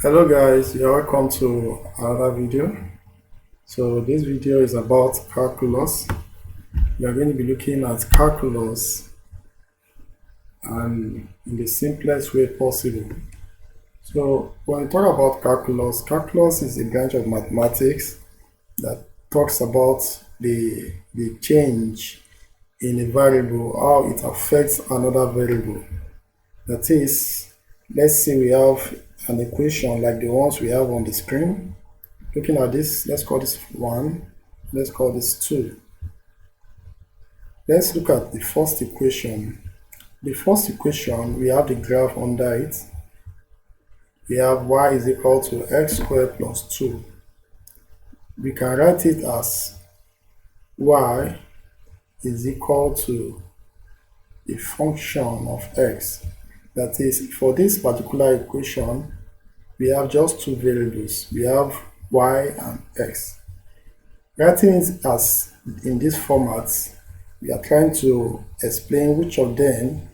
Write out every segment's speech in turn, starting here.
Hello guys, you're welcome to another video. So this video is about calculus. We are going to be looking at calculus and in the simplest way possible. So when we talk about calculus, calculus is a branch of mathematics that talks about the change in a variable, how it affects another variable. That is, let's say we have an equation like the ones we have on the screen. Looking at this, let's call this 1, let's call this 2. Let's look at the first equation. The first equation, we have the graph under it. We have y is equal to x squared plus 2. We can write it as y is equal to a function of x. That is, for this particular equation, we have just two variables. We have y and x. Writing it as in this format, we are trying to explain which of them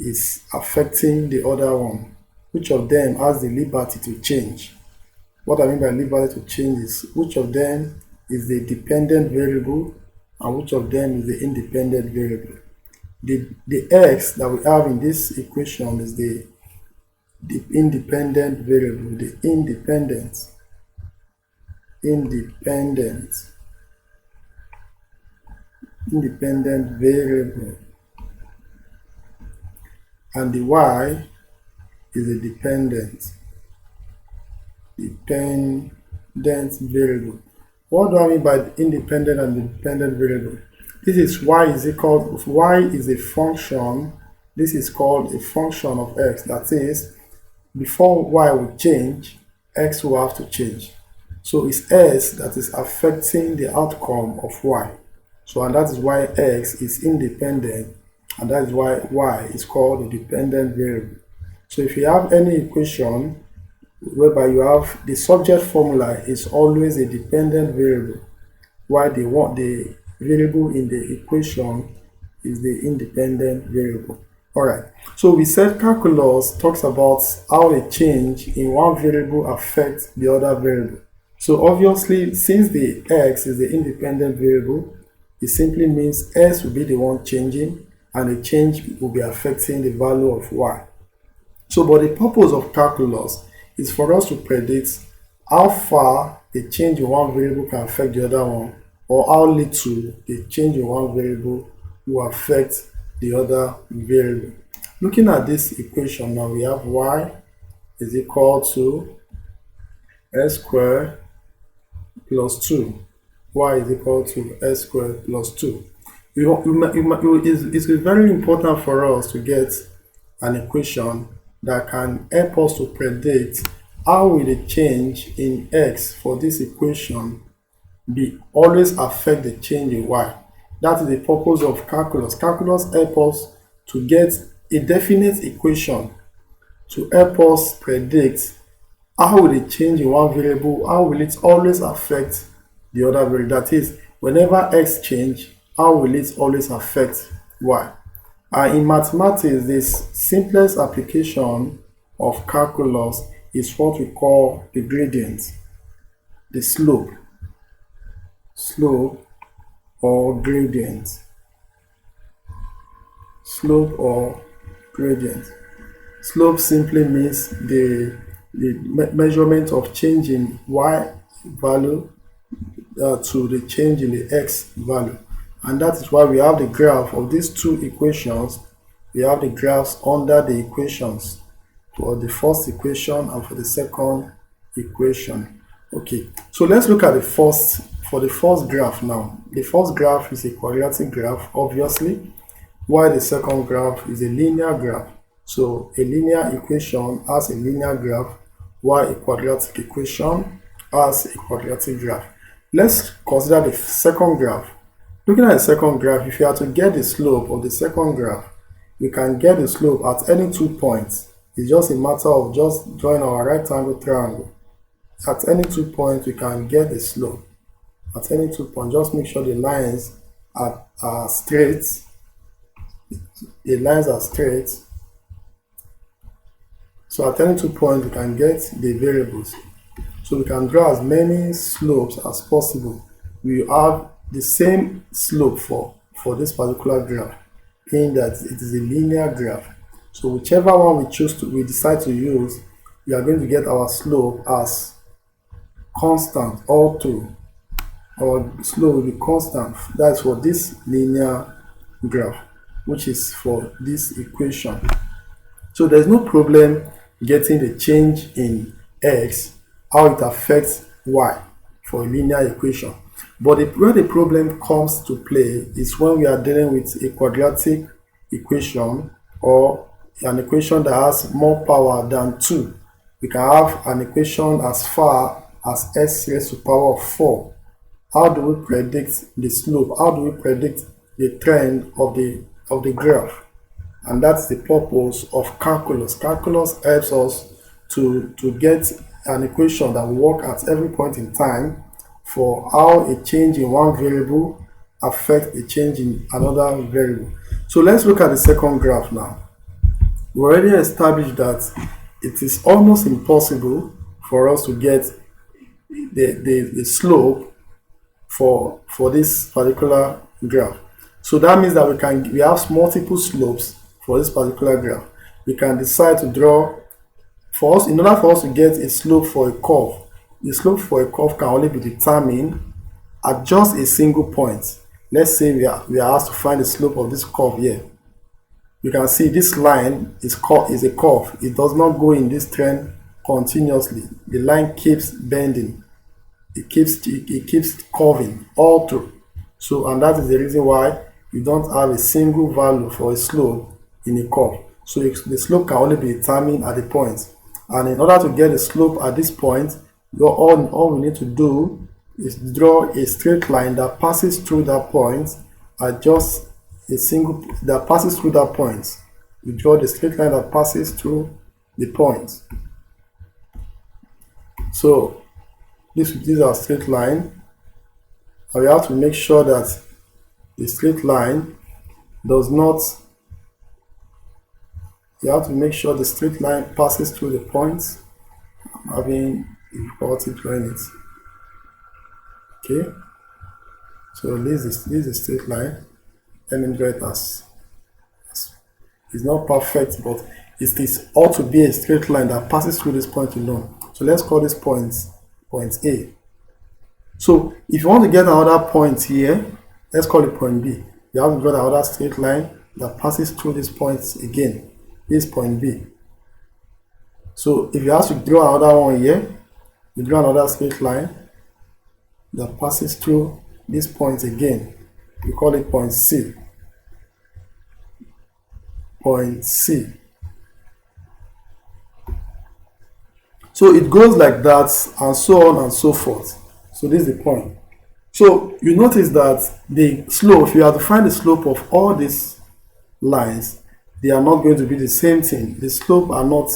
is affecting the other one, which of them has the liberty to change. What I mean by liberty to change is which of them is the dependent variable and which of them is the independent variable. The x that we have in this equation is the independent variable, the independent variable, and the y is a dependent variable. What do I mean by the independent and dependent variable? This is y is equal to y is a function. This is called a function of x. That is, before y will change, x will have to change. So it's s that is affecting the outcome of y. So, and that is why x is independent, and that is why y is called a dependent variable. So if you have any equation whereby you have the subject formula is always a dependent variable, while the variable in the equation is the independent variable. Alright, so we said calculus talks about how a change in one variable affects the other variable. So obviously, since the x is the independent variable, it simply means s will be the one changing, and the change will be affecting the value of y. So, but the purpose of calculus is for us to predict how far the change in one variable can affect the other one, or how little the change in one variable will affect the other variable. Looking at this equation now, we have y is equal to s squared plus 2. Y is equal to s squared plus 2. It's very important for us to get an equation that can help us to predict how will the change in x for this equation be always affect the change in y. That is the purpose of calculus. Calculus helps us to get a definite equation to help us predict how will the change in one variable, how will it always affect the other variable. That is, whenever x change, how will it always affect y. In mathematics, this simplest application of calculus is what we call the gradient, the slope or gradient. Slope or gradient. Slope simply means the measurement of change in y value to the change in the x value. And that is why we have the graph of these two equations. We have the graphs under the equations for the first equation and for the second equation. Okay, so let's look at the first graph now. The first graph is a quadratic graph, obviously, while the second graph is a linear graph. So a linear equation has a linear graph, while a quadratic equation has a quadratic graph. Let's consider the second graph. Looking at the second graph, if you are to get the slope of the second graph, we can get the slope at any 2 points. It's just a matter of just drawing our right angle triangle. At any 2 points, we can get the slope. At any 2 points, just make sure the lines are straight. The lines are straight. So at any 2 points, we can get the variables. So we can draw as many slopes as possible. We have the same slope for this particular graph, meaning that it is a linear graph. So whichever one we decide to use, we are going to get our slope as constant all through. Our slope will be constant. That's for this linear graph, which is for this equation. So there's no problem getting the change in x, how it affects y for a linear equation. But where the problem comes to play is when we are dealing with a quadratic equation or an equation that has more power than 2. We can have an equation as far as x raised to the power of 4. How do we predict the slope? How do we predict the trend of the graph? And that's the purpose of calculus. Calculus helps us to get an equation that will work at every point in time for how a change in one variable affects a change in another variable. So let's look at the second graph now. We already established that it is almost impossible for us to get the slope for this particular graph. So that means that we have multiple slopes for this particular graph. We can decide to draw, in order for us to get a slope for a curve, the slope for a curve can only be determined at just a single point. Let's say we are asked to find the slope of this curve here. You can see this line is a curve. It does not go in this trend continuously. The line keeps bending. It keeps curving all through. So, and that is the reason why you don't have a single value for a slope in a curve. So the slope can only be determined at the point. And in order to get the slope at this point, all we need to do is draw a straight line that passes through that point at just a single that passes through that point. We draw the straight line that passes through the point. So this is our straight line, and we have to make sure that the straight line does not, you have to make sure the straight line passes through the points. I'm having difficulty drawing it. Okay, so this is a straight line. Let me draw it as it's not perfect, but it ought to be a straight line that passes through this point alone. So let's call this point A. So if you want to get another point here, let's call it point B. You have to draw another straight line that passes through this point again. This point B. So if you have to draw another one here, you draw another straight line that passes through this point again. We call it point C. Point C. So it goes like that, and so on and so forth. So this is the point. So you notice that the slope, if you have to find the slope of all these lines, they are not going to be the same thing. The slopes are not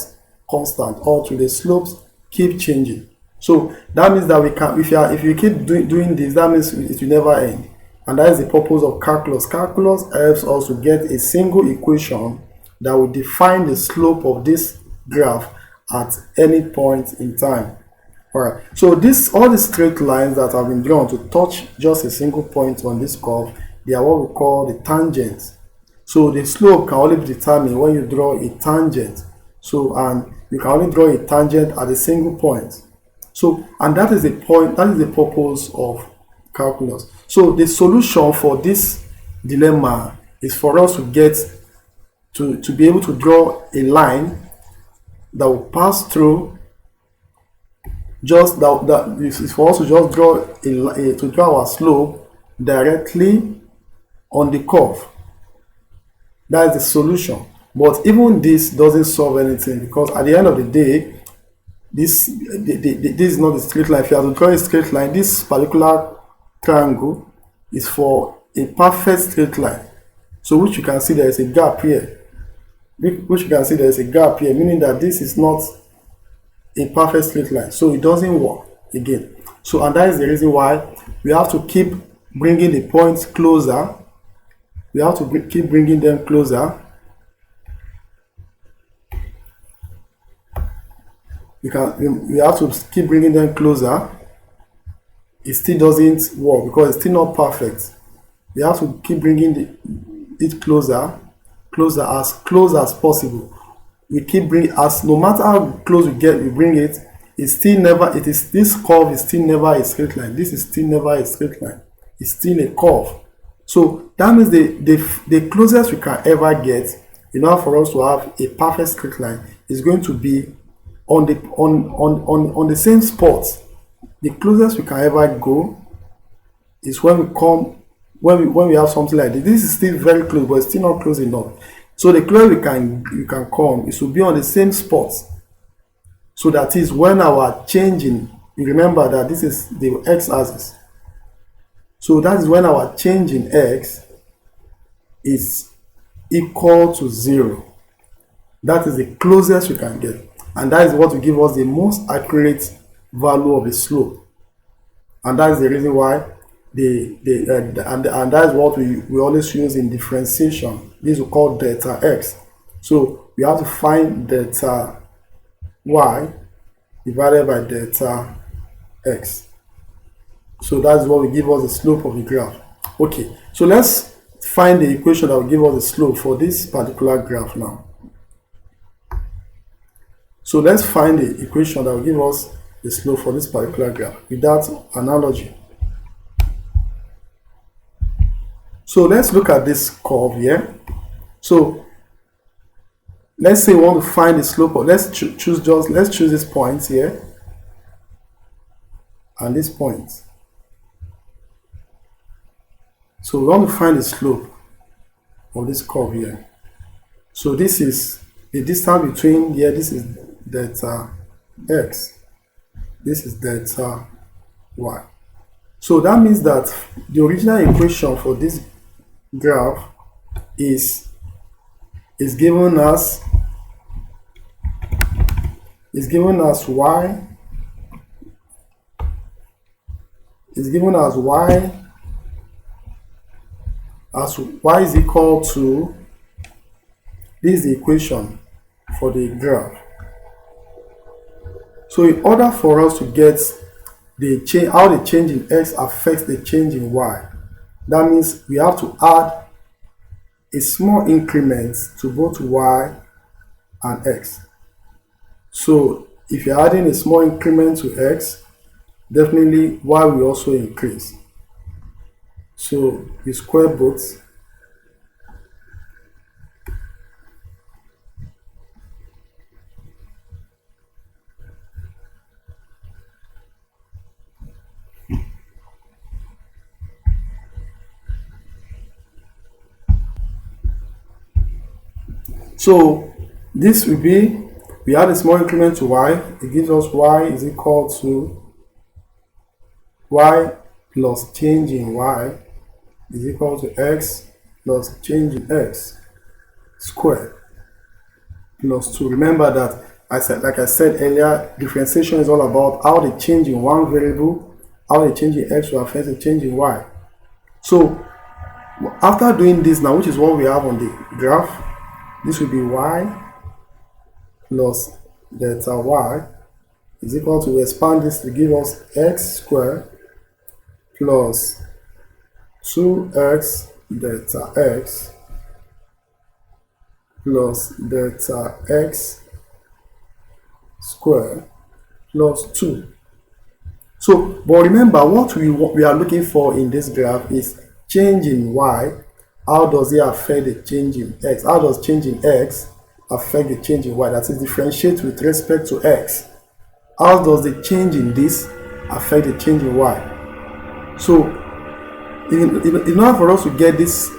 constant all through. The slopes keep changing. So that means that we can, if you keep doing this, that means it will never end. And that is the purpose of calculus. Calculus helps us to get a single equation that will define the slope of this graph at any point in time. Alright, so all the straight lines that have been drawn to touch just a single point on this curve, they are what we call the tangents. So the slope can only be determined when you draw a tangent. So, and you can only draw a tangent at a single point. So, and that is the point, that is the purpose of calculus. So the solution for this dilemma is for us to get to be able to draw a line that will pass through just that is for us to just draw our slope directly on the curve. That is the solution. But even this doesn't solve anything, because at the end of the day, this is not a straight line. If you have to draw a straight line, this particular triangle is for a perfect straight line. So which you can see there is a gap here. Which you can see there is a gap here, meaning that this is not a perfect straight line. So it doesn't work again. So, and that is the reason why we have to keep bringing the points closer. We have to keep bringing them closer we have to keep bringing them closer. It still doesn't work because it's still not perfect. We have to keep bringing it closer, close as possible. We keep bringing, as no matter how close we bring it, it's still never, it is, this curve is still never a straight line. This is still never a straight line. It's still a curve. So that means the closest we can ever get in order for us to have a perfect straight line is going to be on the same spot. The closest we can ever go is when we have something like this. This is still very close, but it's still not close enough. So the closest you can come is to be on the same spot. So that is when our changing, you remember that this is the x-axis. So that is when our change in x is equal to 0. That is the closest we can get. And that is what will give us the most accurate value of the slope. And that is the reason why and that is what we always use in differentiation. This is called delta x. So we have to find delta y divided by delta x. So that's what will give us the slope of the graph. Okay, so let's find the equation that will give us the slope for this particular graph now. So let's find the equation that will give us the slope for this particular graph with that analogy. So let's look at this curve here. So let's say we want to find the slope of, let's choose this point here and this point. So we want to find the slope of this curve here. So this is the distance between here, this is delta x, this is delta y. So that means that the original equation for this graph is given as y as y is equal to, this is the equation for the graph. So in order for us to get how the change in x affects the change in y, that means we have to add a small increment to both y and x. So if you're adding a small increment to x, definitely y will also increase. So we square both. So this will be, we add a small increment to y, it gives us y is equal to y plus change in y is equal to x plus change in x squared plus 2. Remember that like I said earlier, differentiation is all about how the change in one variable, how the change in x will affect the change in y. So after doing this now, which is what we have on the graph, this will be y plus delta y is equal to, expand this to give us x squared plus 2x delta x plus delta x squared plus 2. So, but remember, what we are looking for in this graph is change in y. How does it affect the change in x? How does change in x affect the change in y? That is, differentiate with respect to x. How does the change in this affect the change in y? So in order for us to get this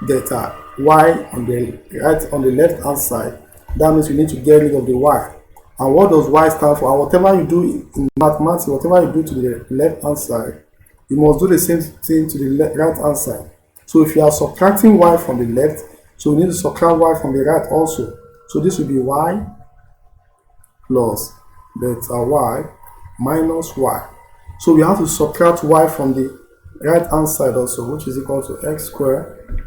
delta y on the left hand side, that means we need to get rid of the y. And what does y stand for? And whatever you do in mathematics, whatever you do to the left hand side, you must do the same thing to the right hand side. So if you are subtracting y from the left, so we need to subtract y from the right also. So this will be y plus delta y minus y. So we have to subtract y from the right hand side also, which is equal to x squared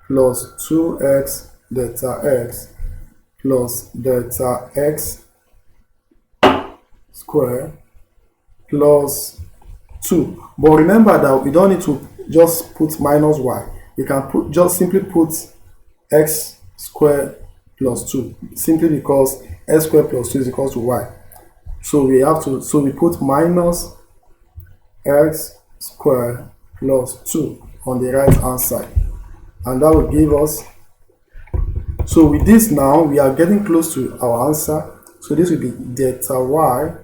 plus 2x delta x plus delta x square plus 2. But remember that we don't need to just put minus y. We can just simply put x squared plus 2, simply because x squared plus 2 is equal to y. So we put minus x squared plus 2 on the right hand side, and that will give us, so with this now we are getting close to our answer. So this will be delta y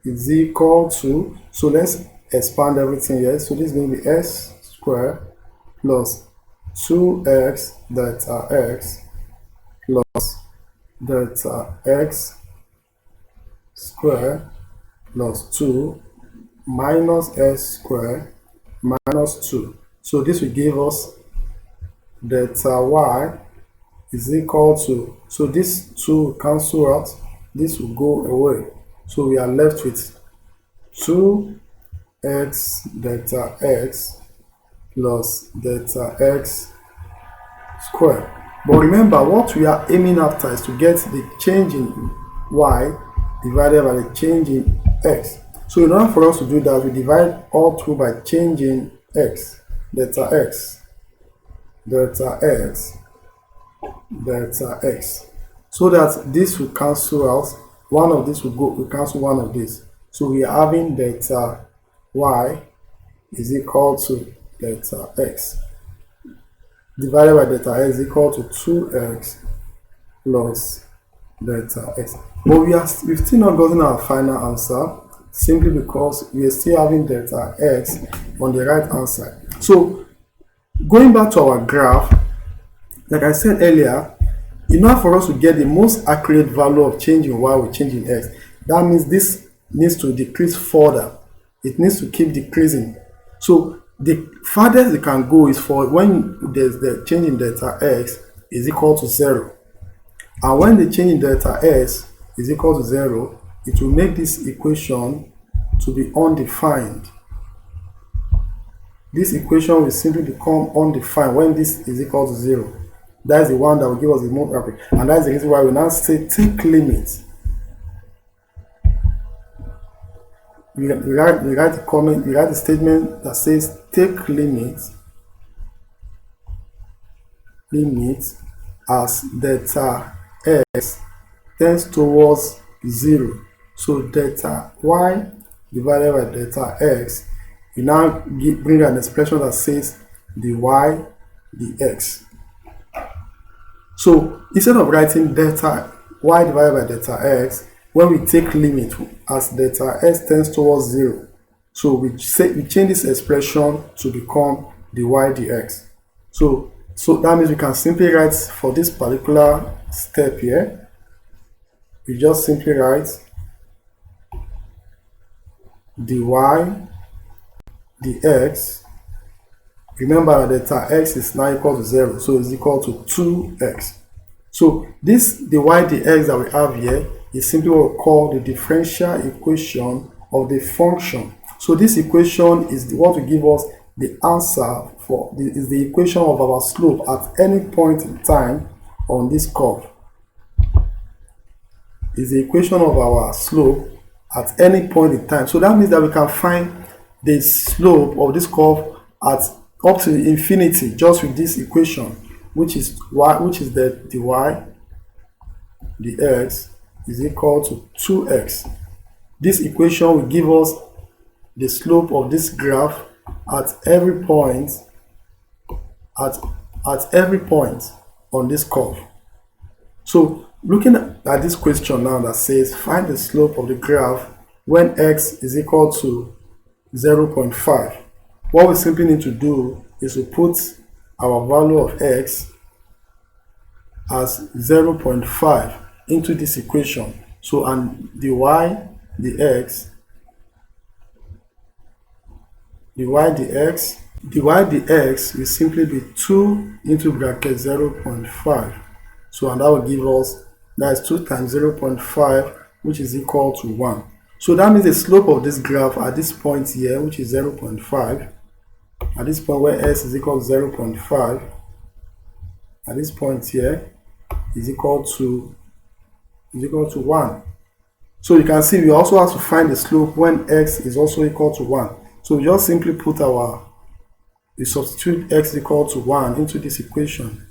is equal to, so let's expand everything here. So this is going to be x squared plus 2x delta x plus delta x squared plus 2 minus x squared minus 2. So this will give us delta y is equal to, so this 2 will cancel out, this will go away. So we are left with 2x delta x plus delta x squared. But remember, what we are aiming after is to get the change in y divided by the change in x. So in order for us to do that, we divide all through by changing x, delta x, delta x, delta x, so that this will cancel out. One of this will cancel one of this. So we are having delta y is equal to delta x divided by delta x is equal to 2x plus delta x. But we've still not gotten our final answer, simply because we are still having delta x on the right hand side. So going back to our graph, like I said earlier, in order for us to get the most accurate value of change in y with change in x, that means this needs to decrease further. It needs to keep decreasing. So the farthest it can go is for when there's the change in delta x is equal to 0. And when the change in delta s is equal to 0, it will make this equation to be undefined. This equation will simply become undefined when this is equal to 0. That is the one that will give us the most accurate. And that is the reason why we now say take limit. We write the comment, we write the statement that says take limit as delta x tends towards 0. So delta y divided by delta x, we now bring an expression that says the y dx. So instead of writing delta y divided by delta x, when we take limit as delta x tends towards 0, so we change this expression to become the y dx. So that means we can simply write for this particular step here, we just simply write dy dx. Remember that delta x is now equal to 0, so it's equal to 2x. So this dy dx that we have here is simply what we call the differential equation of the function. So this equation is what will give us the answer for is the equation of our slope at any point in time on this curve. Is the equation of our slope at any point in time. So that means that we can find the slope of this curve at up to infinity just with this equation, which is the dy dx is equal to 2x. This equation will give us the slope of this graph at every point on this curve. So looking at this question now that says find the slope of the graph when x is equal to 0.5, what we simply need to do is to put our value of x as 0.5 into this equation. So and the y dx will simply be 2 into bracket 0.5. So and that will give us, that's 2 times 0.5, which is equal to 1. So that means the slope of this graph at this point here, which is 0.5, at this point where s is equal to 0.5, at this point here is equal to 1. So you can see we also have to find the slope when x is also equal to 1. So we just simply we substitute x equal to 1 into this equation.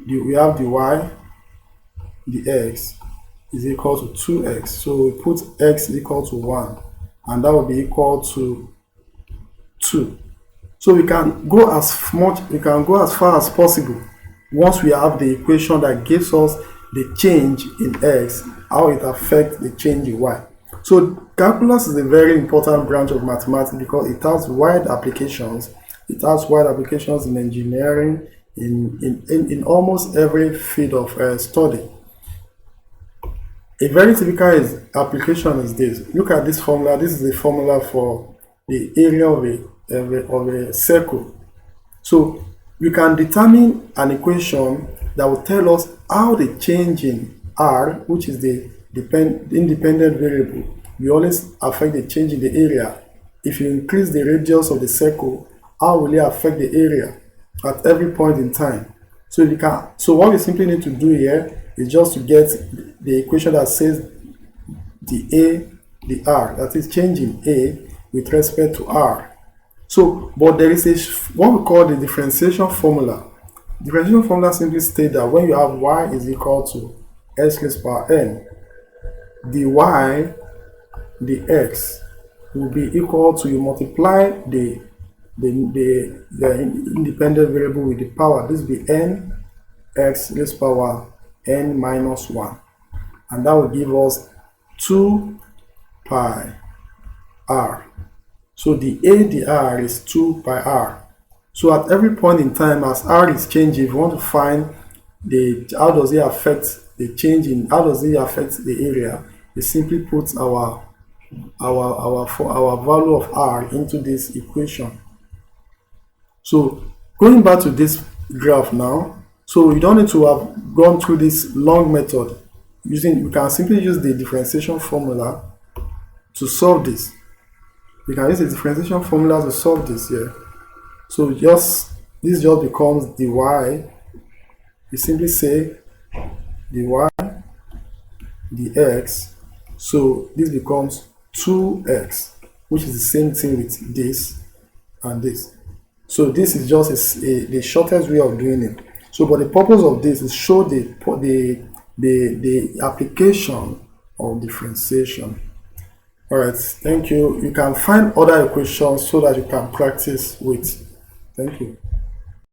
We have the y, the x is equal to 2x. So we put x equal to 1, and that will be equal to 2. So we can go as far as possible once we have the equation that gives us the change in x, how it affects the change in y. So calculus is a very important branch of mathematics because it has wide applications. It has wide applications in engineering, in almost every field of study. A very typical application is this. Look at this formula. This is the formula for the area of a circle. So we can determine an equation that will tell us how the change in r, which is the independent variable, will always affect the change in the area. If you increase the radius of the circle, how will it affect the area at every point in time? So what we simply need to do here is just to get the equation that says the r, that is changing a with respect to r. So, but there is what we call the differentiation formula. Differentiation formula simply states that when you have y is equal to x raised power n, the y, the x will be equal to, you multiply the independent variable with the power. This will be n x raised power n minus 1, and that will give us 2 pi r. So the r is 2 pi r. So at every point in time, as r is changing, if you want to find how does it affect the change in, how does it affect the area, we simply put our value of r into this equation. So going back to this graph now, so you don't need to have gone through this long method. We can simply use the differentiation formula to solve this. We can use the differentiation formula to solve this here. So this just becomes the y. We simply say the y, the x. So this becomes 2x, which is the same thing with this and this. So this is just the shortest way of doing it. So, but the purpose of this is show the application of differentiation. Alright, thank you. You can find other equations so that you can practice with. Thank you.